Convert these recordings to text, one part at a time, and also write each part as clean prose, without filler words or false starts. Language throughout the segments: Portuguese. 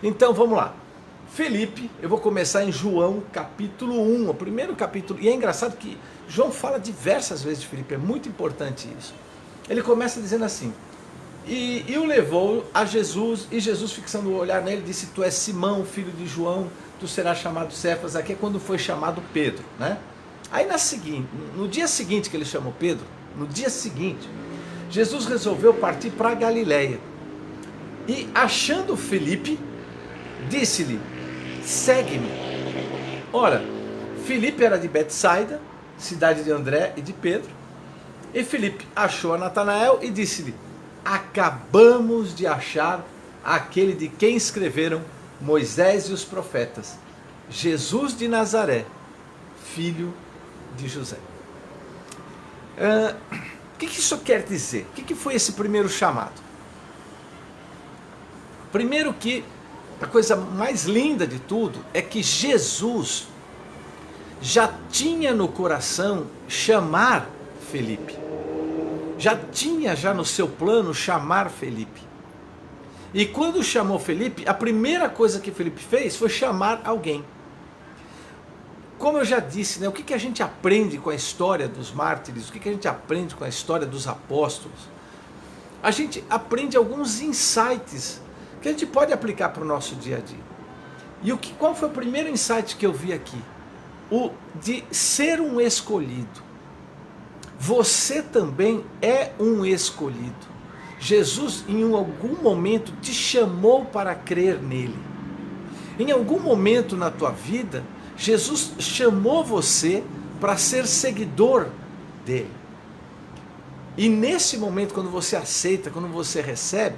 Então vamos lá. Felipe, eu vou começar em João capítulo 1, o primeiro capítulo. E é engraçado que João fala diversas vezes de Felipe, é muito importante isso. Ele começa dizendo assim: e o levou a Jesus, e Jesus, fixando o olhar nele, disse: Tu és Simão, filho de João, tu serás chamado Cefas. Aqui é quando foi chamado Pedro, né? Aí no dia seguinte que ele chamou Pedro, no dia seguinte, Jesus resolveu partir para a Galileia. E achando Felipe, disse-lhe: segue-me. Ora, Felipe era de Betsaida, cidade de André e de Pedro. E Felipe achou a Natanael e disse-lhe: acabamos de achar aquele de quem escreveram Moisés e os profetas, Jesus de Nazaré, filho de José. O que isso quer dizer? O que foi esse primeiro chamado? Primeiro que a coisa mais linda de tudo é que Jesus já tinha no coração chamar Felipe. Já tinha no seu plano chamar Felipe. E quando chamou Felipe, a primeira coisa que Felipe fez foi chamar alguém. Como eu já disse, né, o que a gente aprende com a história dos mártires, o que a gente aprende com a história dos apóstolos? A gente aprende alguns insights que a gente pode aplicar para o nosso dia a dia. E qual foi o primeiro insight que eu vi aqui? O de ser um escolhido. Você também é um escolhido. Jesus em algum momento te chamou para crer nele. Em algum momento na tua vida, Jesus chamou você para ser seguidor dele. E nesse momento, quando você aceita, quando você recebe,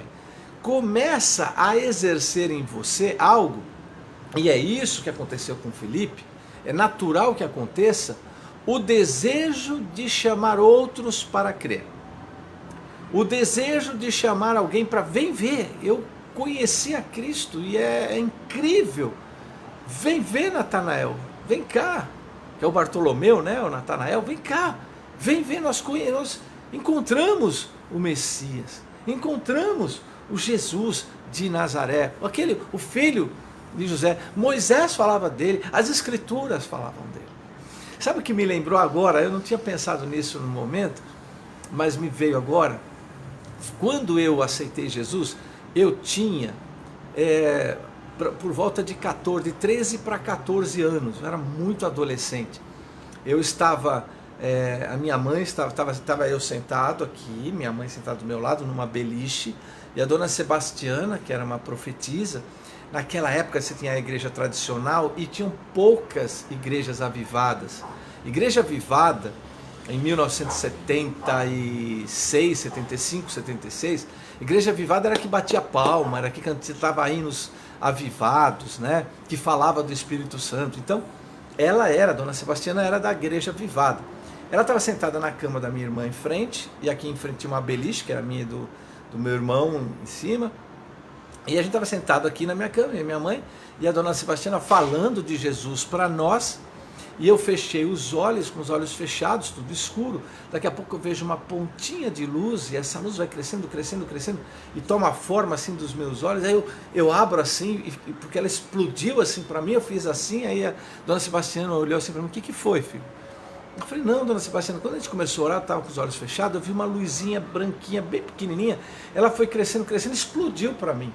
começa a exercer em você algo, e é isso que aconteceu com Felipe, é natural que aconteça, o desejo de chamar outros para crer. O desejo de chamar alguém para, vem ver, eu conheci a Cristo e é incrível. Vem ver, Natanael, vem cá. Que é o Bartolomeu, né? O Natanael, vem cá. Vem ver, nós encontramos o Messias. Encontramos o Jesus de Nazaré. O filho de José. Moisés falava dele, as escrituras falavam dele. Sabe o que me lembrou agora? Eu não tinha pensado nisso no momento, mas me veio agora. Quando eu aceitei Jesus, eu tinha por volta de 13 para 14 anos, eu era muito adolescente. Eu estava, a minha mãe estava eu sentado aqui, minha mãe sentada do meu lado numa beliche, e a dona Sebastiana, que era uma profetisa. Naquela época você tinha a igreja tradicional e tinham poucas igrejas avivadas. Igreja avivada, em 1976, 75, 76, igreja avivada era que batia palma, era que cantava hinos avivados, né? Que falava do Espírito Santo. Então, a dona Sebastiana era da igreja avivada. Ela estava sentada na cama da minha irmã em frente, e aqui em frente tinha uma beliche, que era minha e do meu irmão em cima. E a gente estava sentado aqui na minha cama, e minha mãe e a dona Sebastiana falando de Jesus para nós, e eu fechei os olhos, com os olhos fechados, tudo escuro. Daqui a pouco eu vejo uma pontinha de luz, e essa luz vai crescendo, crescendo, crescendo, e toma a forma assim dos meus olhos. Aí eu abro assim, porque ela explodiu assim para mim, eu fiz assim, aí a dona Sebastiana olhou assim para mim: o que foi, filho? Eu falei: não, dona Sebastiana, quando a gente começou a orar, eu estava com os olhos fechados, eu vi uma luzinha branquinha, bem pequenininha, ela foi crescendo, crescendo, explodiu para mim.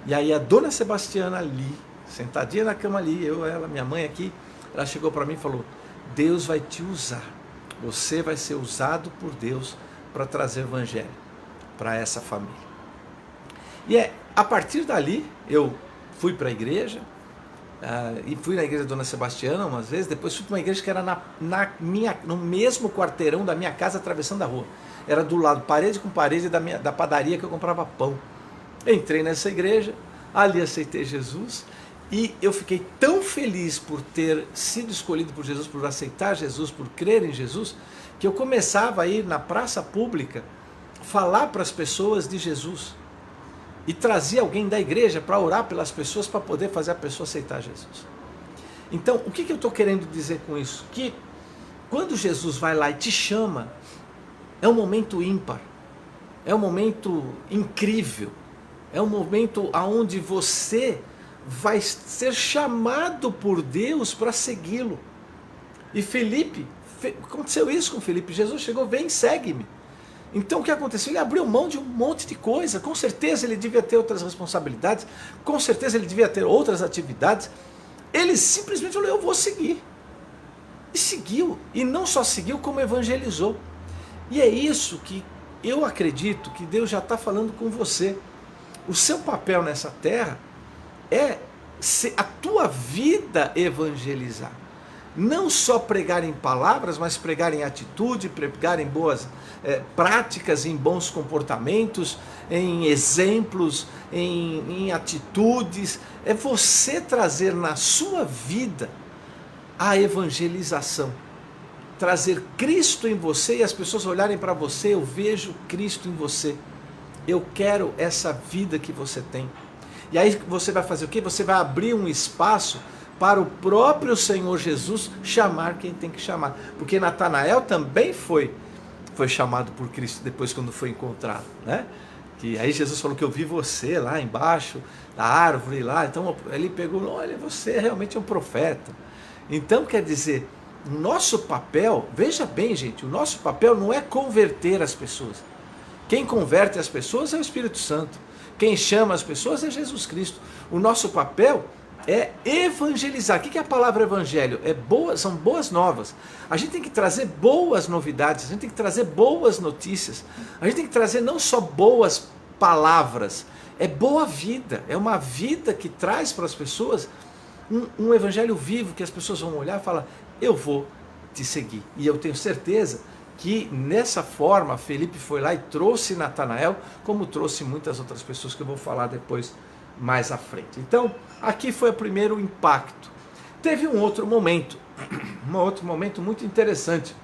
E aí a dona Sebastiana ali, sentadinha na cama ali, ela, minha mãe aqui, ela chegou para mim e falou: Deus vai te usar, você vai ser usado por Deus para trazer o evangelho para essa família. E a partir dali, eu fui para a igreja, e fui na igreja da dona Sebastiana umas vezes, depois fui para uma igreja que era no mesmo quarteirão da minha casa, atravessando a rua. Era do lado, parede com parede, da padaria que eu comprava pão. Entrei nessa igreja, ali aceitei Jesus, e eu fiquei tão feliz por ter sido escolhido por Jesus, por aceitar Jesus, por crer em Jesus, que eu começava a ir na praça pública falar para as pessoas de Jesus, e trazia alguém da igreja para orar pelas pessoas, para poder fazer a pessoa aceitar Jesus. Então, o que eu estou querendo dizer com isso? Que quando Jesus vai lá e te chama, é um momento ímpar, é um momento incrível. É um momento onde você vai ser chamado por Deus para segui-lo. E Felipe, aconteceu isso com Felipe. Jesus chegou, vem, segue-me. Então o que aconteceu? Ele abriu mão de um monte de coisa. Com certeza ele devia ter outras responsabilidades. Com certeza ele devia ter outras atividades. Ele simplesmente falou, eu vou seguir. E seguiu. E não só seguiu, como evangelizou. E é isso que eu acredito que Deus já está falando com você. O seu papel nessa terra é a tua vida evangelizar. Não só pregar em palavras, mas pregar em atitude, pregar em boas práticas, em bons comportamentos, em exemplos, em atitudes. É você trazer na sua vida a evangelização. Trazer Cristo em você e as pessoas olharem para você, eu vejo Cristo em você. Eu quero essa vida que você tem. E aí você vai fazer o quê? Você vai abrir um espaço para o próprio Senhor Jesus chamar quem tem que chamar. Porque Natanael também foi chamado por Cristo depois quando foi encontrado, né? Que aí Jesus falou que eu vi você lá embaixo da árvore lá. Então ele pegou, olha, você realmente é um profeta. Então quer dizer, o nosso papel, veja bem gente, o nosso papel não é converter as pessoas. Quem converte as pessoas é o Espírito Santo. Quem chama as pessoas é Jesus Cristo. O nosso papel é evangelizar. O que é a palavra evangelho? São boas novas. A gente tem que trazer boas novidades, a gente tem que trazer boas notícias. A gente tem que trazer não só boas palavras, é boa vida. É uma vida que traz para as pessoas um evangelho vivo, que as pessoas vão olhar e falar, eu vou te seguir. E eu tenho certeza que nessa forma Felipe foi lá e trouxe Natanael, como trouxe muitas outras pessoas que eu vou falar depois mais à frente. Então, aqui foi o primeiro impacto. Teve um outro momento muito interessante.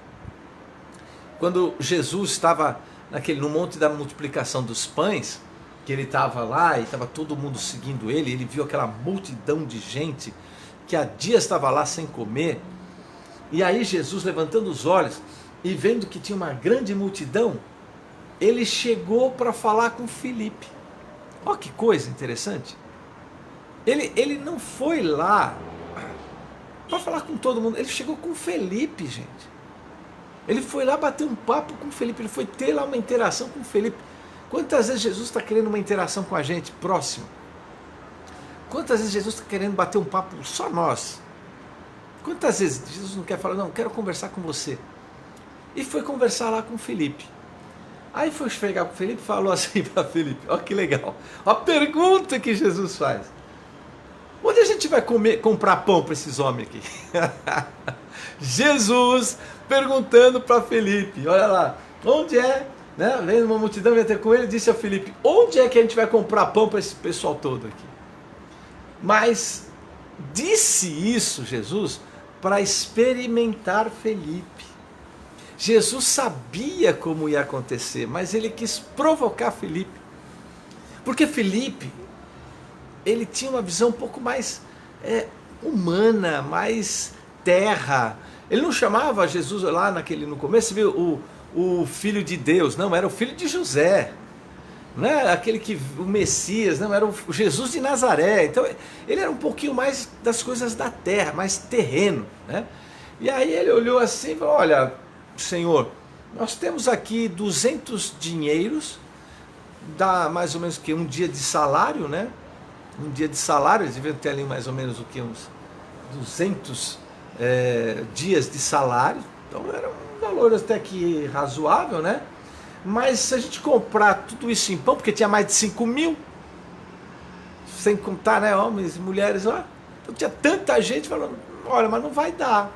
Quando Jesus estava no monte da multiplicação dos pães, que ele estava lá e estava todo mundo seguindo ele, ele viu aquela multidão de gente que há dias estava lá sem comer, e aí Jesus, levantando os olhos e vendo que tinha uma grande multidão, ele chegou para falar com Felipe. Olha que coisa interessante. Ele não foi lá para falar com todo mundo, ele chegou com Felipe, gente. Ele foi lá bater um papo com Felipe, ele foi ter lá uma interação com Felipe. Quantas vezes Jesus está querendo uma interação com a gente, próximo? Quantas vezes Jesus está querendo bater um papo só nós? Quantas vezes Jesus não quer falar, não, quero conversar com você. E foi conversar lá com Felipe. Aí foi chegar com Felipe e falou assim para Felipe, olha que legal, a pergunta que Jesus faz. Onde a gente vai comprar pão para esses homens aqui? Jesus perguntando para Felipe, olha lá, onde é, né? Vendo uma multidão ia ter com ele, disse a Felipe, onde é que a gente vai comprar pão para esse pessoal todo aqui? Mas disse isso Jesus para experimentar Felipe. Jesus sabia como ia acontecer, mas ele quis provocar Felipe. Porque Felipe, ele tinha uma visão um pouco mais humana, mais terra. Ele não chamava Jesus lá no começo, viu, o filho de Deus, não, era o filho de José. Não é aquele o Messias, não, era o Jesus de Nazaré. Então ele era um pouquinho mais das coisas da terra, mais terreno, né? E aí ele olhou assim e falou, olha, Senhor, nós temos aqui 200 dinheiros, dá mais ou menos que um dia de salário, né? Um dia de salário, eles deviam ter ali mais ou menos o que, uns 200 dias de salário, então era um valor até que razoável, né? Mas se a gente comprar tudo isso em pão, porque tinha mais de 5 mil, sem contar, né, homens e mulheres lá, então tinha tanta gente falando, olha, mas não vai dar.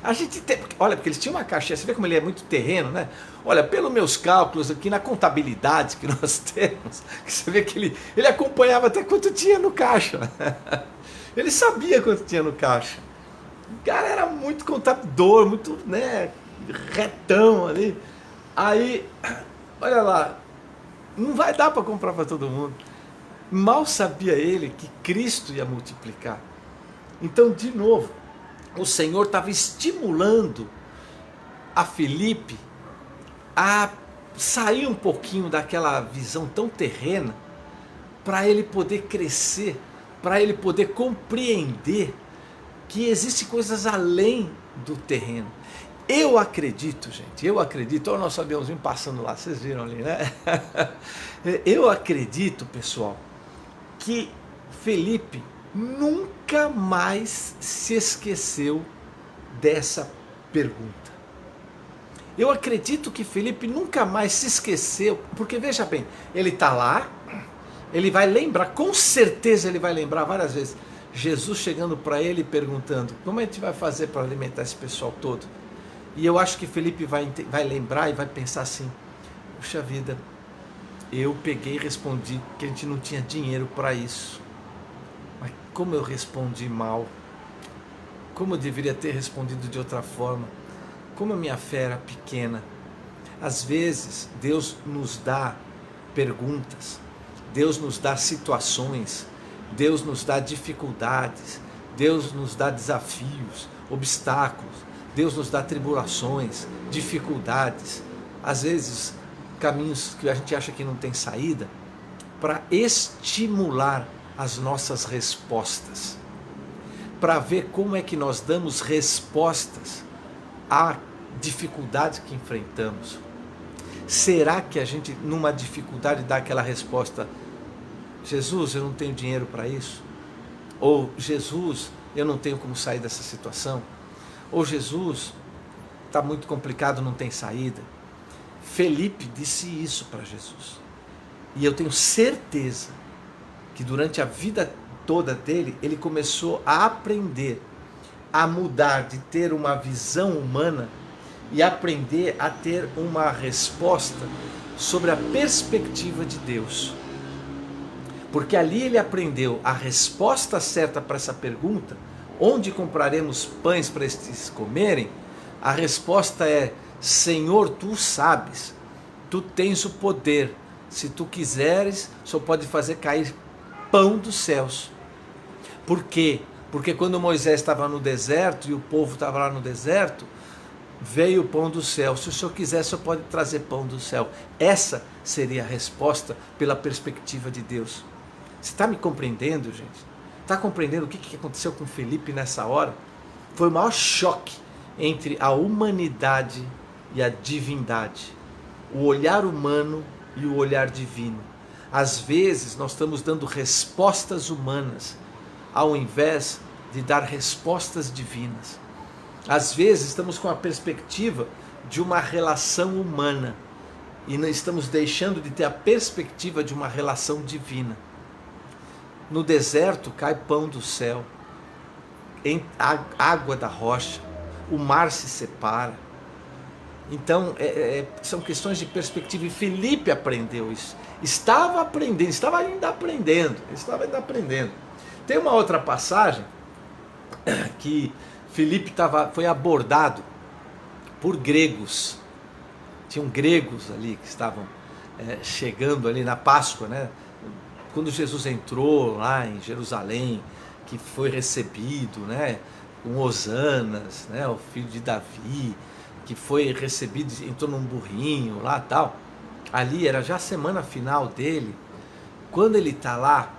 A gente tem, olha, porque eles tinham uma caixinha, você vê como ele é muito terreno, né? Olha, pelos meus cálculos aqui na contabilidade que nós temos, que você vê que ele acompanhava até quanto tinha no caixa. Ele sabia quanto tinha no caixa. O cara era muito contador, muito, né, retão ali. Aí, olha lá, não vai dar para comprar para todo mundo. Mal sabia ele que Cristo ia multiplicar. Então, de novo, o Senhor estava estimulando a Felipe a sair um pouquinho daquela visão tão terrena para ele poder crescer, para ele poder compreender que existem coisas além do terreno. Eu acredito, gente, olha o nosso aviãozinho passando lá, vocês viram ali, né? Eu acredito, pessoal, que Felipe nunca mais se esqueceu dessa pergunta. Eu acredito que Felipe nunca mais se esqueceu, porque veja bem, ele está lá, ele vai lembrar, com certeza ele vai lembrar várias vezes, Jesus chegando para ele e perguntando, como a gente vai fazer para alimentar esse pessoal todo? E eu acho que Felipe vai lembrar e vai pensar assim, puxa vida, eu peguei e respondi que a gente não tinha dinheiro para isso. Mas como eu respondi mal, como eu deveria ter respondido de outra forma, como a minha fé era pequena. Às vezes Deus nos dá perguntas, Deus nos dá situações, Deus nos dá dificuldades, Deus nos dá desafios, obstáculos, Deus nos dá tribulações, dificuldades, às vezes caminhos que a gente acha que não tem saída, para estimular as nossas respostas, para ver como é que nós damos respostas à dificuldade que enfrentamos. Será que a gente, numa dificuldade, dá aquela resposta, Jesus, eu não tenho dinheiro para isso? Ou Jesus, eu não tenho como sair dessa situação? Ou Jesus, está muito complicado, não tem saída? Felipe disse isso para Jesus. E eu tenho certeza que durante a vida toda dele, ele começou a aprender, a mudar de ter uma visão humana e aprender a ter uma resposta sobre a perspectiva de Deus. Porque ali ele aprendeu a resposta certa para essa pergunta, onde compraremos pães para estes comerem? A resposta é, Senhor, tu sabes, tu tens o poder, se tu quiseres, só pode fazer cair pão dos céus. Por quê? Porque quando Moisés estava no deserto e o povo estava lá no deserto, veio o pão do céu. Se o Senhor quiser, só pode trazer pão do céu. Essa seria a resposta pela perspectiva de Deus. Você está me compreendendo, gente? Está compreendendo o que aconteceu com Felipe nessa hora? Foi o maior choque entre a humanidade e a divindade. O olhar humano e o olhar divino. Às vezes nós estamos dando respostas humanas, ao invés de dar respostas divinas. Às vezes estamos com a perspectiva de uma relação humana e não estamos deixando de ter a perspectiva de uma relação divina. No deserto cai pão do céu, água da rocha, o mar se separa. Então são questões de perspectiva, e Felipe aprendeu isso. Estava ainda aprendendo. Tem uma outra passagem que Felipe foi abordado por gregos. Tinham gregos ali que estavam chegando ali na Páscoa, né? Quando Jesus entrou lá em Jerusalém, que foi recebido, né, com hosanas, né, o filho de Davi, que foi recebido, entrou num burrinho lá tal. Ali era já a semana final dele. Quando ele está lá,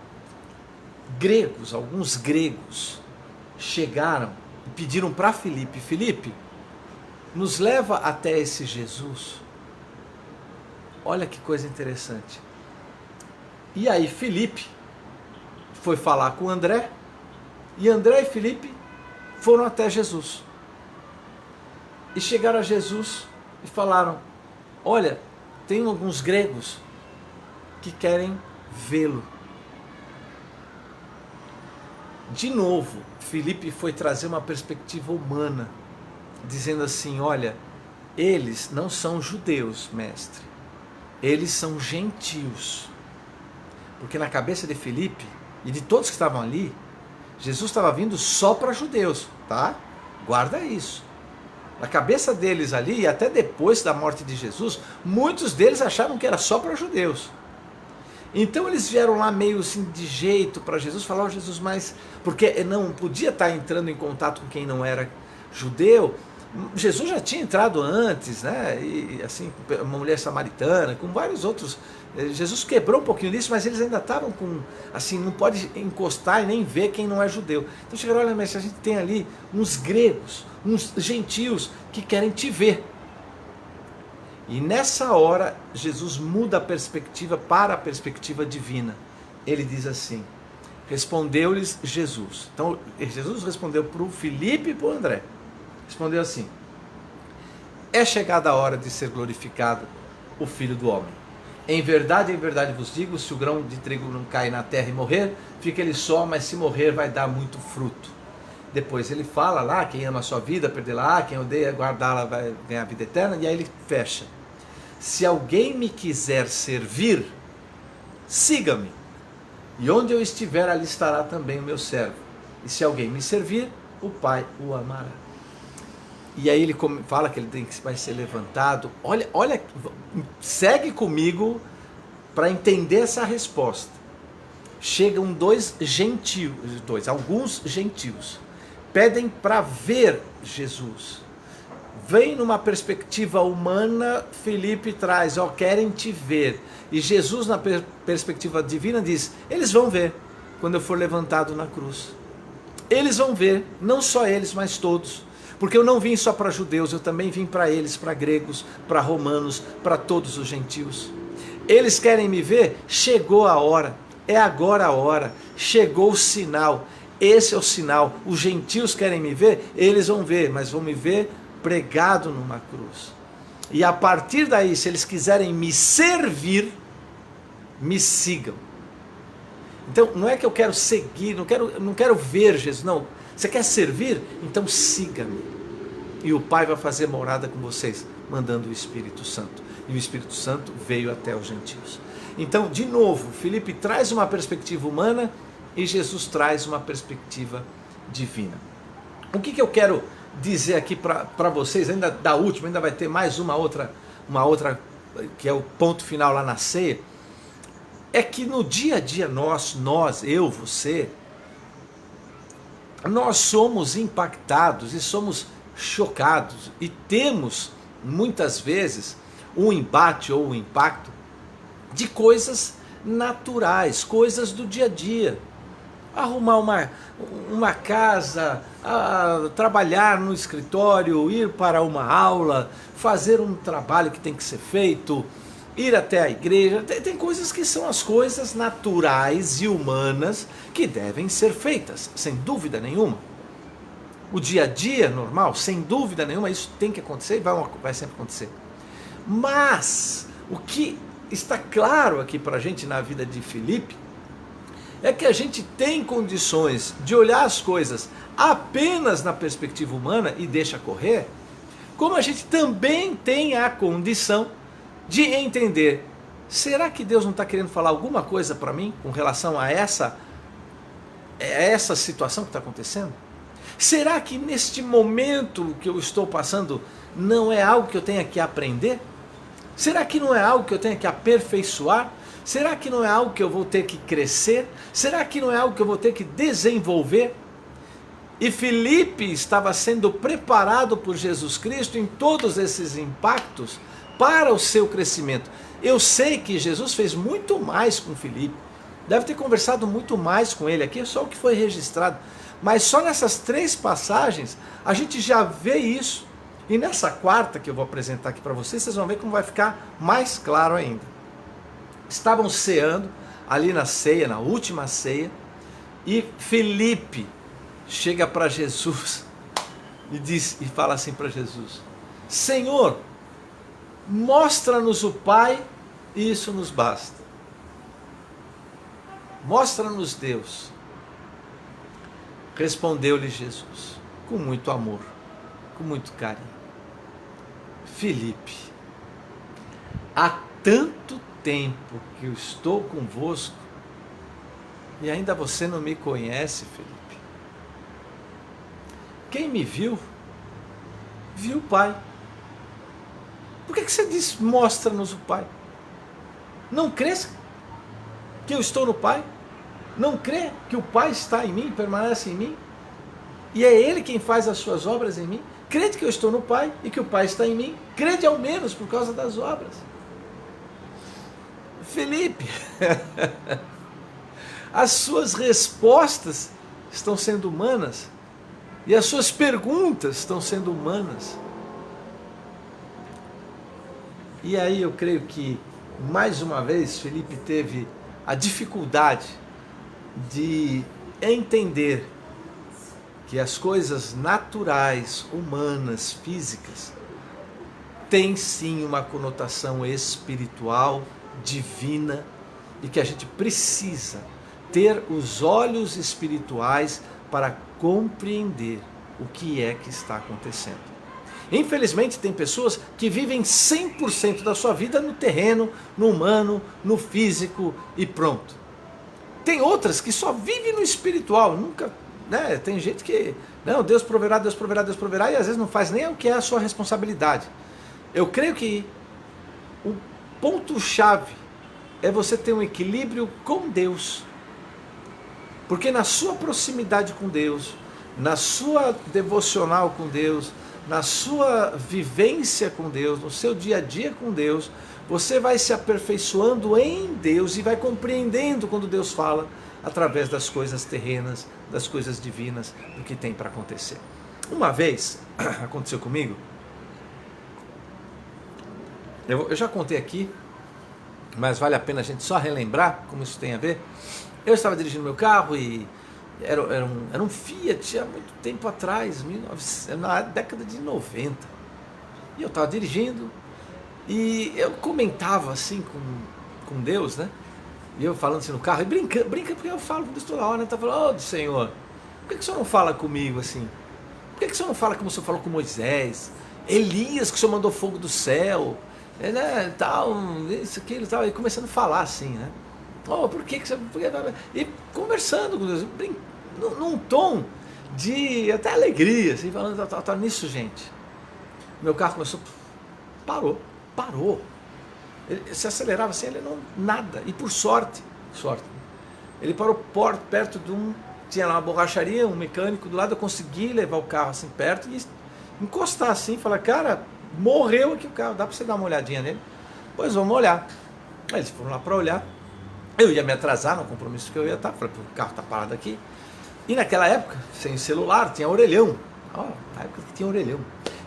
alguns gregos chegaram e pediram para Felipe, Felipe, nos leva até esse Jesus. Olha que coisa interessante. E aí Felipe foi falar com André, e André e Felipe foram até Jesus. E chegaram a Jesus e falaram, olha, tem alguns gregos que querem vê-lo. De novo, Felipe foi trazer uma perspectiva humana, dizendo assim, olha, eles não são judeus, mestre, eles são gentios. Porque na cabeça de Felipe e de todos que estavam ali, Jesus estava vindo só para judeus, tá? Guarda isso. Na cabeça deles ali, e até depois da morte de Jesus, muitos deles achavam que era só para judeus. Então eles vieram lá meio assim de jeito para Jesus, falaram, Jesus, mas... Porque não podia estar entrando em contato com quem não era judeu, Jesus já tinha entrado antes, né? E assim, uma mulher samaritana, com vários outros. Jesus quebrou um pouquinho disso, mas eles ainda estavam com, assim, não pode encostar e nem ver quem não é judeu. Então chegaram, olha, mas a gente tem ali uns gregos, uns gentios que querem te ver. E nessa hora, Jesus muda a perspectiva para a perspectiva divina. Ele diz assim, respondeu-lhes Jesus. Então, Jesus respondeu para o Filipe e para o André. Respondeu assim, é chegada a hora de ser glorificado o Filho do Homem. Em verdade vos digo, se o grão de trigo não cair na terra e morrer, fica ele só, mas se morrer vai dar muito fruto. Depois ele fala lá, quem ama a sua vida, perdê-la, quem odeia, guardá-la, vai ganhar a vida eterna, e aí ele fecha. Se alguém me quiser servir, siga-me, e onde eu estiver, ali estará também o meu servo. E se alguém me servir, o Pai o amará. E aí ele fala que ele vai ser levantado. Olha, segue comigo para entender essa resposta. Chegam alguns gentios, pedem para ver Jesus. Vem numa perspectiva humana, Filipe traz, querem te ver. E Jesus, na perspectiva divina, diz, eles vão ver quando eu for levantado na cruz. Eles vão ver, não só eles, mas todos. Porque eu não vim só para judeus, eu também vim para eles, para gregos, para romanos, para todos os gentios. Eles querem me ver? Chegou a hora, é agora a hora, chegou o sinal. Esse é o sinal. Os gentios querem me ver? Eles vão ver, mas vão me ver pregado numa cruz. E a partir daí, se eles quiserem me servir, me sigam. Então, não é que eu quero seguir, não quero ver Jesus, não. Você quer servir? Então siga-me. E o Pai vai fazer morada com vocês, mandando o Espírito Santo. E o Espírito Santo veio até os gentios. Então, de novo, Filipe traz uma perspectiva humana e Jesus traz uma perspectiva divina. O que eu quero dizer aqui para vocês, ainda da última, ainda vai ter mais uma outra, que é o ponto final lá na ceia, é que no dia a dia nós, eu, você, nós somos impactados e somos chocados e temos muitas vezes um embate ou um impacto de coisas naturais, coisas do dia a dia. Arrumar uma casa, trabalhar no escritório, ir para uma aula, fazer um trabalho que tem que ser feito, ir até a igreja. Tem coisas que são as coisas naturais e humanas que devem ser feitas, sem dúvida nenhuma. O dia a dia normal, sem dúvida nenhuma, isso tem que acontecer e vai sempre acontecer. Mas o que está claro aqui para a gente na vida de Filipe é que a gente tem condições de olhar as coisas apenas na perspectiva humana e deixa correr, como a gente também tem a condição de entender, será que Deus não está querendo falar alguma coisa para mim com relação a essa situação que está acontecendo? Será que neste momento que eu estou passando não é algo que eu tenha que aprender? Será que não é algo que eu tenha que aperfeiçoar? Será que não é algo que eu vou ter que crescer? Será que não é algo que eu vou ter que desenvolver? E Filipe estava sendo preparado por Jesus Cristo em todos esses impactos para o seu crescimento. Eu sei que Jesus fez muito mais com Filipe, deve ter conversado muito mais com ele, aqui é só o que foi registrado, mas só nessas 3 passagens a gente já vê isso. E nessa quarta que eu vou apresentar aqui para vocês, vocês vão ver como vai ficar mais claro ainda. Estavam ceando ali na ceia, na última ceia, e Filipe chega para Jesus e fala assim para Jesus: Senhor, mostra-nos o Pai e isso nos basta. Mostra-nos Deus. Respondeu-lhe Jesus, com muito amor, com muito carinho: Filipe, há tanto tempo que eu estou convosco e ainda você não me conhece, Filipe. Quem me viu, viu o Pai. Por que você diz, mostra-nos o Pai? Não crês que eu estou no Pai? Não crê que o Pai está em mim, permanece em mim? E é Ele quem faz as suas obras em mim? crede que eu estou no Pai e que o Pai está em mim, crede ao menos por causa das obras. Felipe, as suas respostas estão sendo humanas e as suas perguntas estão sendo humanas. E aí eu creio que, mais uma vez, Felipe teve a dificuldade de entender que as coisas naturais, humanas, físicas, têm sim uma conotação espiritual, divina, e que a gente precisa ter os olhos espirituais para compreender o que é que está acontecendo. Infelizmente tem pessoas que vivem 100% da sua vida no terreno, no humano, no físico e pronto. Tem outras que só vivem no espiritual, nunca, né? Tem gente que, não, Deus proverá, Deus proverá, Deus proverá, e às vezes não faz nem o que é a sua responsabilidade. Eu creio que o ponto-chave é você ter um equilíbrio com Deus. Porque na sua proximidade com Deus, na sua devocional com Deus, na sua vivência com Deus, no seu dia a dia com Deus, você vai se aperfeiçoando em Deus e vai compreendendo quando Deus fala através das coisas terrenas, das coisas divinas, do que tem para acontecer. Uma vez, aconteceu comigo, eu já contei aqui, mas vale a pena a gente só relembrar como isso tem a ver. Eu estava dirigindo meu carro e era um Fiat há muito tempo atrás, na década de 90. E eu estava dirigindo e eu comentava assim com Deus, né? E eu falando assim no carro, e brinca porque eu falo com Deus toda hora, né? Tá falando, oh Senhor, por que o Senhor não fala comigo assim? Por que o Senhor não fala como o Senhor falou com Moisés? Elias, que o Senhor mandou fogo do céu, né? Tal, isso, aquilo, tal. E começando a falar assim, né? Oh, por que você... E conversando com Deus, num tom de até alegria, assim, falando, tá nisso, gente. Meu carro começou, parou. Ele se acelerava assim, ele não, nada. E por sorte, ele parou perto de tinha lá uma borracharia, um mecânico do lado, eu consegui levar o carro assim perto e encostar assim, falar, cara, morreu aqui o carro, dá para você dar uma olhadinha nele? Pois vamos olhar. Aí eles foram lá para olhar. Eu ia me atrasar no compromisso que eu ia estar, falei, o carro está parado aqui. E naquela época, sem celular, tinha orelhão. Na época que tinha orelhão.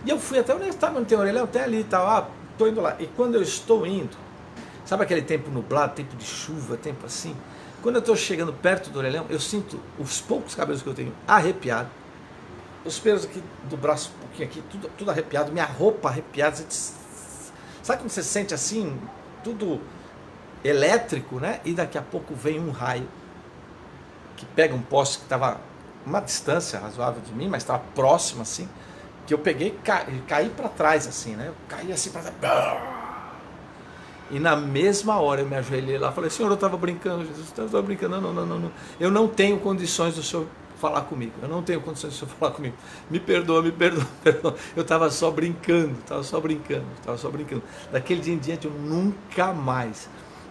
E eu fui até onde estava, não tem orelhão, até ali e tal. Estou indo lá. E quando eu estou indo, sabe aquele tempo nublado, tempo de chuva, tempo assim? Quando eu estou chegando perto do orelhão, eu sinto os poucos cabelos que eu tenho arrepiado. Os pelos aqui do braço, um pouquinho aqui, tudo arrepiado. Minha roupa arrepiada. Sabe quando você sente assim, tudo elétrico, né? E daqui a pouco vem um raio que pega um poste que estava uma distância razoável de mim, mas estava próximo assim, que eu peguei e caí para trás assim, né? Eu caí assim para trás. E na mesma hora eu me ajoelhei lá, falei, Senhor, eu estava brincando, Jesus, eu estava brincando, não. Eu não tenho condições do Senhor falar comigo. Eu não tenho condições do Senhor falar comigo. Me perdoa. Eu estava só brincando. Daquele dia em diante eu nunca mais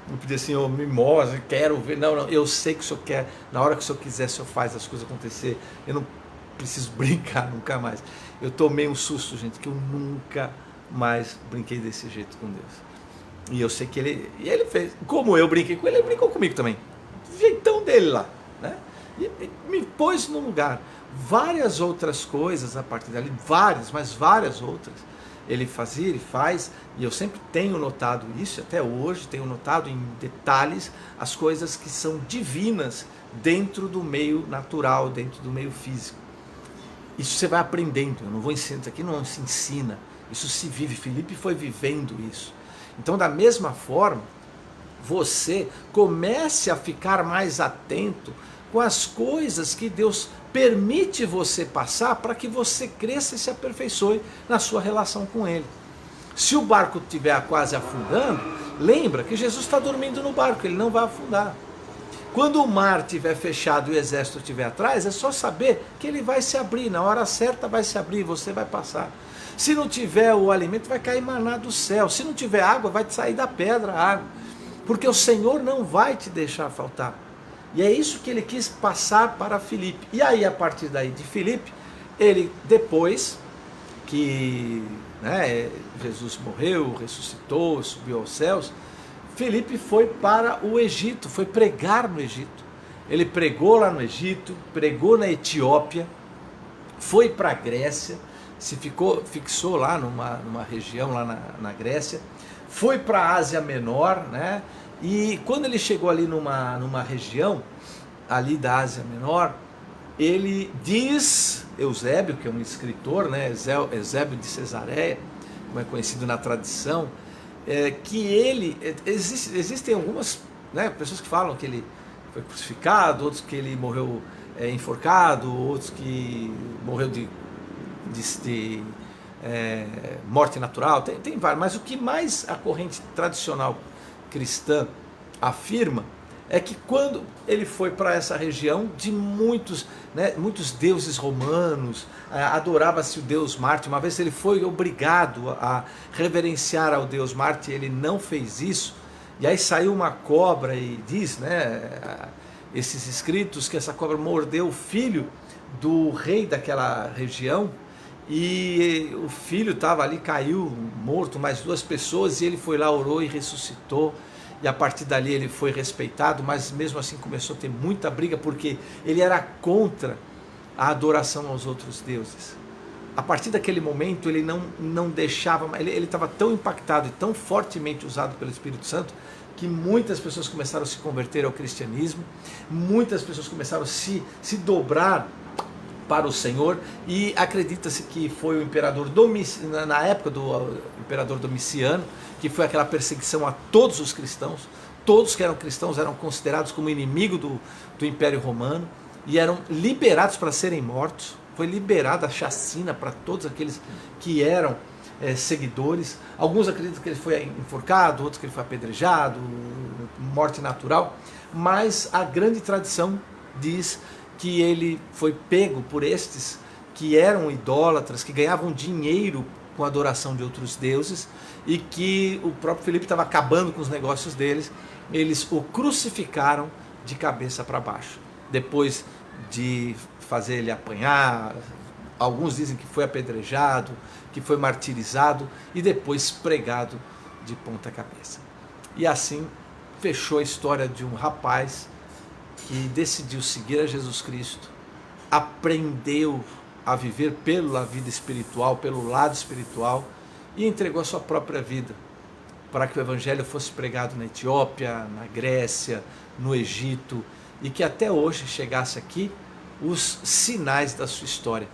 não pedir, Senhor, me mostre, quero ver. Não, eu sei que o Senhor quer. Na hora que o Senhor quiser, o Senhor faz as coisas acontecer. Eu não preciso brincar nunca mais. Eu tomei um susto, gente, que eu nunca mais brinquei desse jeito com Deus. E eu sei que ele fez. Como eu brinquei com ele, ele brincou comigo também. Do jeitão dele lá, né? E me pôs no lugar. Várias outras coisas a partir dali, várias outras. Ele fazia, ele faz, e eu sempre tenho notado isso, até hoje tenho notado em detalhes as coisas que são divinas dentro do meio natural, dentro do meio físico. Isso você vai aprendendo, eu não vou ensinar, isso aqui não se ensina, isso se vive. Felipe foi vivendo isso. Então, da mesma forma, você comece a ficar mais atento com as coisas que Deus permite você passar para que você cresça e se aperfeiçoe na sua relação com Ele. Se o barco estiver quase afundando, lembra que Jesus está dormindo no barco, ele não vai afundar. Quando o mar estiver fechado e o exército estiver atrás, é só saber que ele vai se abrir, na hora certa vai se abrir, você vai passar. Se não tiver o alimento, vai cair maná do céu. Se não tiver água, vai sair da pedra a água. Porque o Senhor não vai te deixar faltar. E é isso que ele quis passar para Filipe. E aí, a partir daí de Filipe, ele depois que, né, Jesus morreu, ressuscitou, subiu aos céus, Filipe foi para o Egito, foi pregar no Egito. Ele pregou lá no Egito, pregou na Etiópia, foi para a Grécia, fixou lá numa região lá na Grécia, foi para a Ásia Menor, né? E quando ele chegou ali numa região ali da Ásia Menor, ele diz, Eusébio, que é um escritor, né, Eusébio de Cesareia, como é conhecido na tradição, que ele, existem algumas, né, pessoas que falam que ele foi crucificado, outros que ele morreu enforcado, outros que morreu de morte natural, tem vários, mas o que mais a corrente tradicional cristã afirma é que quando ele foi para essa região de muitos deuses romanos, adorava-se o deus Marte. Uma vez ele foi obrigado a reverenciar ao deus Marte, ele não fez isso, e aí saiu uma cobra e diz, né, esses escritos, que essa cobra mordeu o filho do rei daquela região, e o filho estava ali, caiu morto, mais 2 pessoas, e ele foi lá, orou e ressuscitou. E a partir dali ele foi respeitado, mas mesmo assim começou a ter muita briga, porque ele era contra a adoração aos outros deuses. A partir daquele momento ele não deixava, ele estava tão impactado e tão fortemente usado pelo Espírito Santo, que muitas pessoas começaram a se converter ao cristianismo, muitas pessoas começaram a se dobrar para o Senhor, e acredita-se que foi o imperador na época do imperador Domiciano, que foi aquela perseguição a todos os cristãos. Todos que eram cristãos eram considerados como inimigo do Império Romano e eram liberados para serem mortos. Foi liberada a chacina para todos aqueles que eram seguidores. Alguns acreditam que ele foi enforcado, outros que ele foi apedrejado, morte natural, mas a grande tradição diz que ele foi pego por estes que eram idólatras, que ganhavam dinheiro com a adoração de outros deuses, e que o próprio Filipe estava acabando com os negócios deles. Eles o crucificaram de cabeça para baixo, depois de fazer ele apanhar. Alguns dizem que foi apedrejado, que foi martirizado e depois pregado de ponta cabeça. E assim fechou a história de um rapaz que decidiu seguir a Jesus Cristo, aprendeu a viver pela vida espiritual, pelo lado espiritual, e entregou a sua própria vida para que o Evangelho fosse pregado na Etiópia, na Grécia, no Egito, e que até hoje chegasse aqui os sinais da sua história.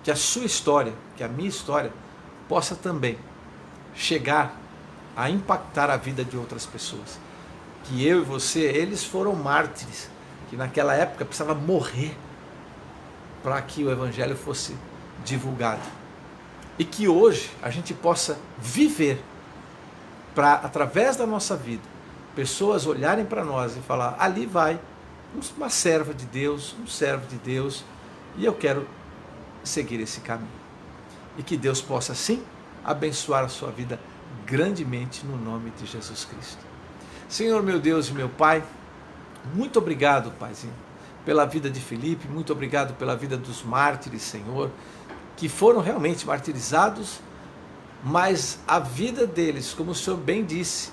Que a sua história, que a minha história, possa também chegar a impactar a vida de outras pessoas. Que eu e você, eles foram mártires, que naquela época precisava morrer para que o Evangelho fosse divulgado. E que hoje a gente possa viver para, através da nossa vida, pessoas olharem para nós e falar: ali vai uma serva de Deus, um servo de Deus, e eu quero seguir esse caminho. E que Deus possa, sim, abençoar a sua vida grandemente no nome de Jesus Cristo. Senhor, meu Deus e meu Pai, muito obrigado, Paizinho, pela vida de Filipe, muito obrigado pela vida dos mártires, Senhor, que foram realmente martirizados, mas a vida deles, como o Senhor bem disse,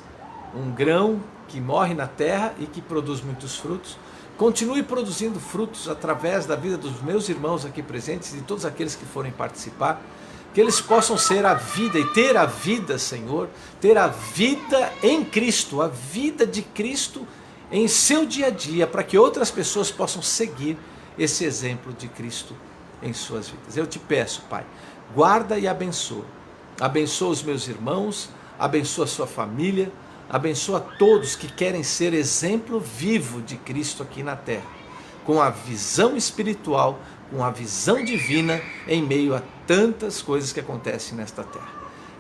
um grão que morre na terra e que produz muitos frutos, continue produzindo frutos através da vida dos meus irmãos aqui presentes e de todos aqueles que forem participar, que eles possam ser a vida e ter a vida, Senhor, ter a vida em Cristo, a vida de Cristo em seu dia a dia, para que outras pessoas possam seguir esse exemplo de Cristo em suas vidas. Eu te peço, Pai, guarda e abençoa. Abençoa os meus irmãos, abençoa a sua família, abençoa todos que querem ser exemplo vivo de Cristo aqui na terra, com a visão espiritual, com a visão divina em meio a tantas coisas que acontecem nesta terra.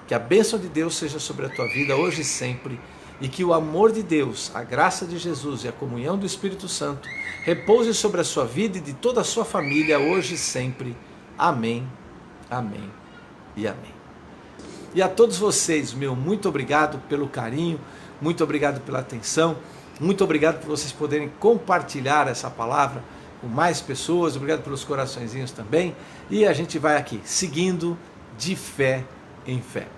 Que a bênção de Deus seja sobre a tua vida hoje e sempre, e que o amor de Deus, a graça de Jesus e a comunhão do Espírito Santo repouse sobre a sua vida e de toda a sua família hoje e sempre. Amém, amém e amém. E a todos vocês, meu muito obrigado pelo carinho, muito obrigado pela atenção, muito obrigado por vocês poderem compartilhar essa palavra com mais pessoas, obrigado pelos coraçõezinhos também, e a gente vai aqui, seguindo de fé em fé.